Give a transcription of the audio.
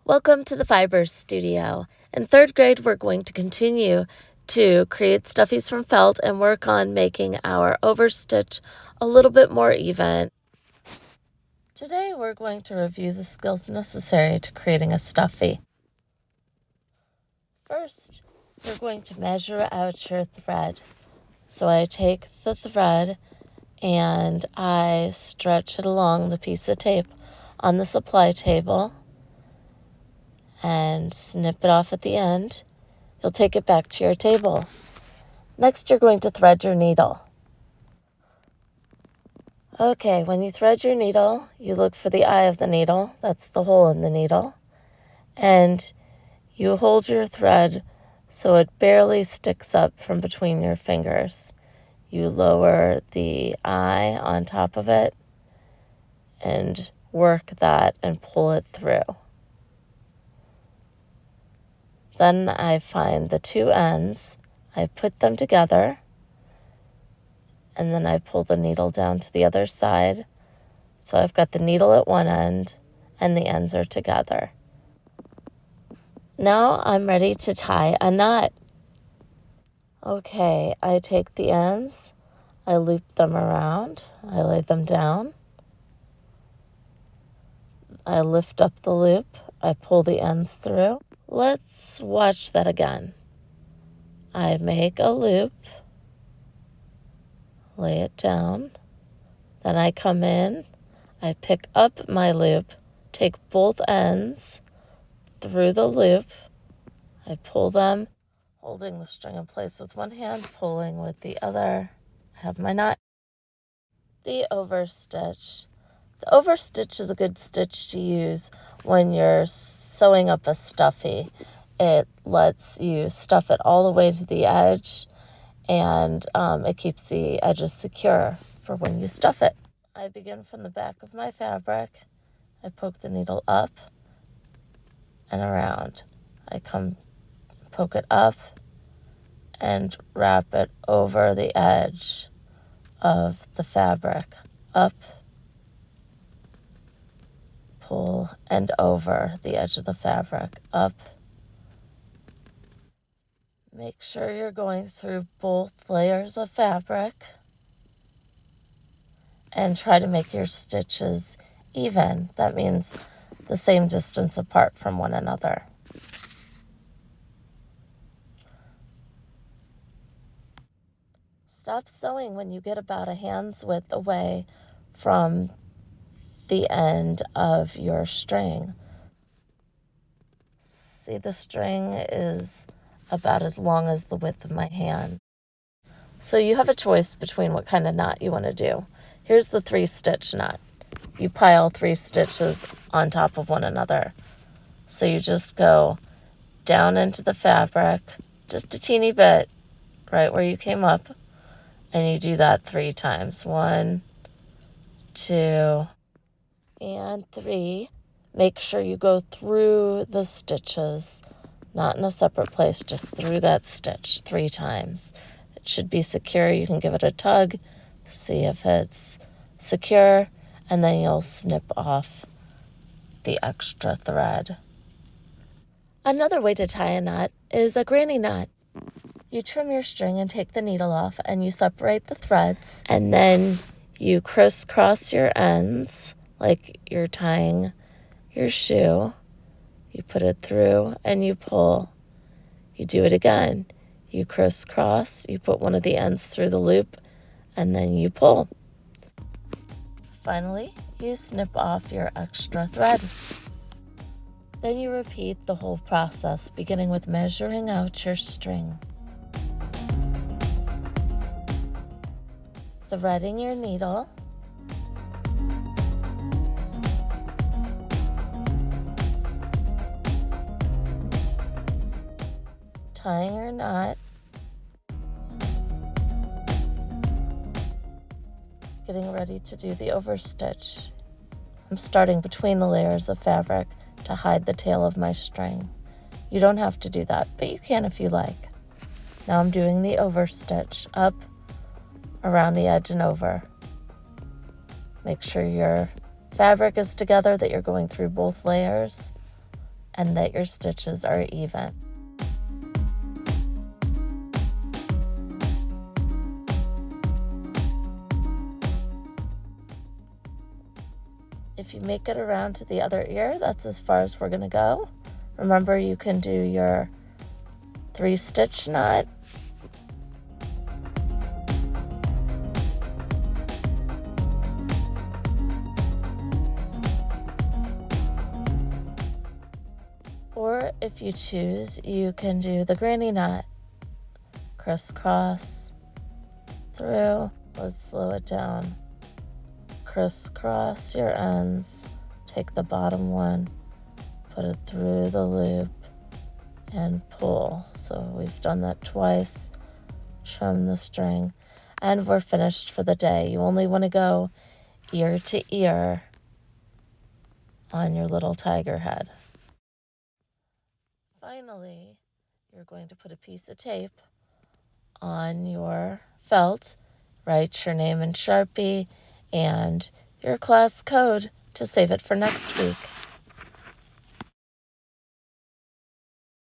Welcome to the Fibers Studio. In third grade, we're going to continue to create stuffies from felt and work on making our overstitch a little bit more even. Today, we're going to review the skills necessary to creating a stuffy. First, you're going to measure out your thread. So I take the thread and I stretch it along the piece of tape on the supply table and snip it off at the end. You'll take it back to your table. Next, you're going to thread your needle. Okay, when you thread your needle, you look for the eye of the needle. That's the hole in the needle. And you hold your thread so it barely sticks up from between your fingers. You lower the eye on top of it and work that and pull it through. Then I find the two ends, I put them together, and then I pull the needle down to the other side. So I've got the needle at one end and the ends are together. Now I'm ready to tie a knot. Okay, I take the ends, I loop them around, I lay them down, I lift up the loop, I pull the ends through. Let's watch that again. I make a loop, lay it down, then I come in, I pick up my loop, take both ends through the loop, I pull them, holding the string in place with one hand, pulling with the other. I have my knot. The overstitch. The overstitch is a good stitch to use when you're sewing up a stuffy. It lets you stuff it all the way to the edge, and it keeps the edges secure for when you stuff it. I begin from the back of my fabric. I poke the needle up and around. I poke it up and wrap it over the edge of the fabric. Up, pull, and over the edge of the fabric. Up. Make sure you're going through both layers of fabric and try to make your stitches even. That means the same distance apart from one another. Stop sewing when you get about a hand's width away from the end of your string. See, the string is about as long as the width of my hand. So you have a choice between what kind of knot you want to do. Here's the 3-stitch knot. You pile 3 stitches on top of one another. So you just go down into the fabric, just a teeny bit, right where you came up, and you do that 3 times. 1, 2, and 3. Make sure you go through the stitches, not in a separate place, just through that stitch 3 times. It should be secure. You can give it a tug, see if it's secure, and then you'll snip off the extra thread. Another way to tie a knot is a granny knot. You trim your string and take the needle off, and you separate the threads, and then you crisscross your ends like you're tying your shoe. You put it through and you pull. You do it again. You crisscross, you put one of the ends through the loop, and then you pull. Finally, you snip off your extra thread. Then you repeat the whole process, beginning with measuring out your string. Threading your needle. Tying your knot. Getting ready to do the overstitch. I'm starting between the layers of fabric to hide the tail of my string. You don't have to do that, but you can if you like. Now I'm doing the overstitch, up, around the edge and over. Make sure your fabric is together, that you're going through both layers, and that your stitches are even. If you make it around to the other ear, that's as far as we're going to go. Remember, you can do your 3-stitch knot. Or if you choose, you can do the granny knot. Crisscross through. Let's slow it down. Crisscross your ends. Take the bottom one, put it through the loop, and pull. So we've done that twice. Trim the string, and we're finished for the day. You only want to go ear to ear on your little tiger head. Finally, you're going to put a piece of tape on your felt, write your name in Sharpie and your class code to save it for next week.